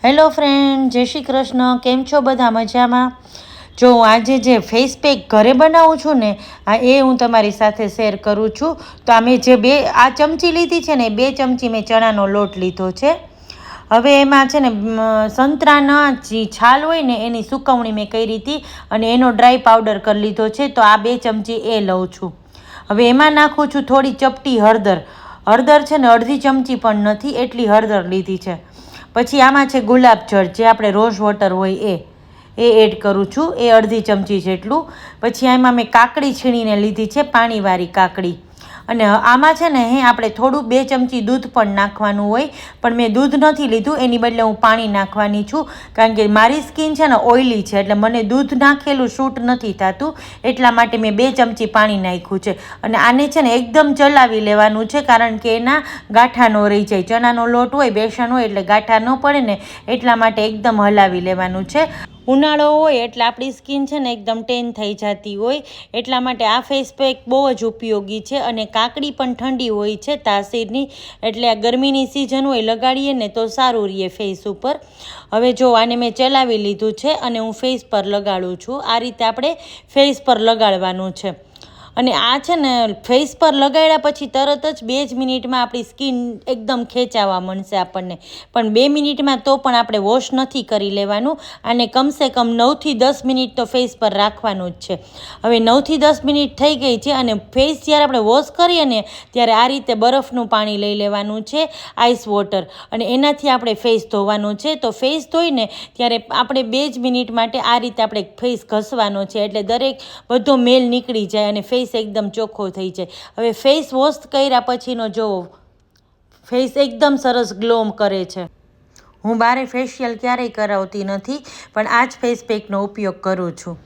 Hello friend, જય શ્રી કૃષ્ણ. કેમ છો બધા? મજામાં? જો આજે જે ફેસ પેક ઘરે બનાવું છું ને, એ હું તમારી સાથે શેર કરું છું. તો આ મેં જે આ ચમચી લીધી છે ને, 2 ચમચી મેં ચણાનો લોટ લીધો છે. હવે એમાં છે ને સંતરાના જે છાલ હોય ને એની સુકવણી મેં કરી હતી અને એનો ડ્રાય પાવડર કરી લીધો છે. તો આ 2 ચમચી એ લઉં છું. હવે એમાં નાખું છું થોડી ચપટી હળદર. હળદર છે ને અડધી ચમચી પણ નથી, એટલી હળદર લીધી છે. પછી આમાં છે ગુલાબજળ, જે આપણે રોઝ વોટર હોય એ એડ કરું છું, એ અડધી ચમચી જેટલું. પછી આમાં મેં કાકડી છીણીને લીધી છે, પાણીવાળી કાકડી. અને આમાં છે ને આપણે થોડું 2 ચમચી દૂધ પણ નાખવાનું હોય, પણ મેં દૂધ નથી લીધું, એની બદલે હું પાણી નાખવાની છું. કારણ કે મારી સ્કિન છે ને ઓઇલી છે, એટલે મને દૂધ નાખેલું શૂટ નથી થતું, એટલા માટે મેં 2 ચમચી પાણી નાખ્યું છે. અને આને છે ને એકદમ ચલાવી લેવાનું છે, કારણ કે એના ગાંઠા ન રહી જાય. ચણાનો લોટ હોય, બેસન હોય, એટલે ગાંઠા ન પડે ને, એટલા માટે એકદમ હલાવી લેવાનું છે. ઉનાળો હોય એટલે આપણી સ્કિન છે ને એકદમ ટેન થઈ જતી હોય, એટલા માટે આ ફેસ પેક બહુ જ ઉપયોગી છે. અને કાકડી પણ ઠંડી હોય છે તાસીરની, એટલે આ ગરમીની સિઝન હોય લગાડીએ ને તો સારું રહે ફેસ ઉપર. હવે જો આને મેં ચલાવી લીધું છે અને હું ફેસ પર લગાડું છું. આ રીતે આપણે ફેસ પર લગાડવાનું છે. અને આ છે ને ફેસ પર લગાડ્યા પછી તરત જ 2 જ મિનિટમાં આપણી સ્કિન એકદમ ખેંચાવા મળશે આપણને. પણ 2 મિનિટમાં તો પણ આપણે વોશ નથી કરી લેવાનું. આને કમસે કમ 9થી 10 મિનિટ તો ફેસ પર રાખવાનું જ છે. હવે 9થી 10 મિનિટ થઈ ગઈ છે અને ફેસ જ્યારે આપણે વોશ કરીએ ને ત્યારે આ રીતે બરફનું પાણી લઈ લેવાનું છે, આઈસ વોટર, અને એનાથી આપણે ફેસ ધોવાનું છે. તો ફેસ ધોઈને ત્યારે આપણે 2 જ મિનિટ માટે આ રીતે આપણે ફેસ ઘસવાનો છે, એટલે દરેક બધો મેલ નીકળી જાય અને ફેસ એકદમ ચોખ્ખો થઈ જાય. હવે ફેસ વોશ કર્યા પછીનો જોવો, ફેસ એકદમ સરસ ગ્લો કરે છે. હું બારે ફેશિયલ ક્યારેય કરાવતી નથી, પણ આ જ ફેસ પેકનો ઉપયોગ કરું છું.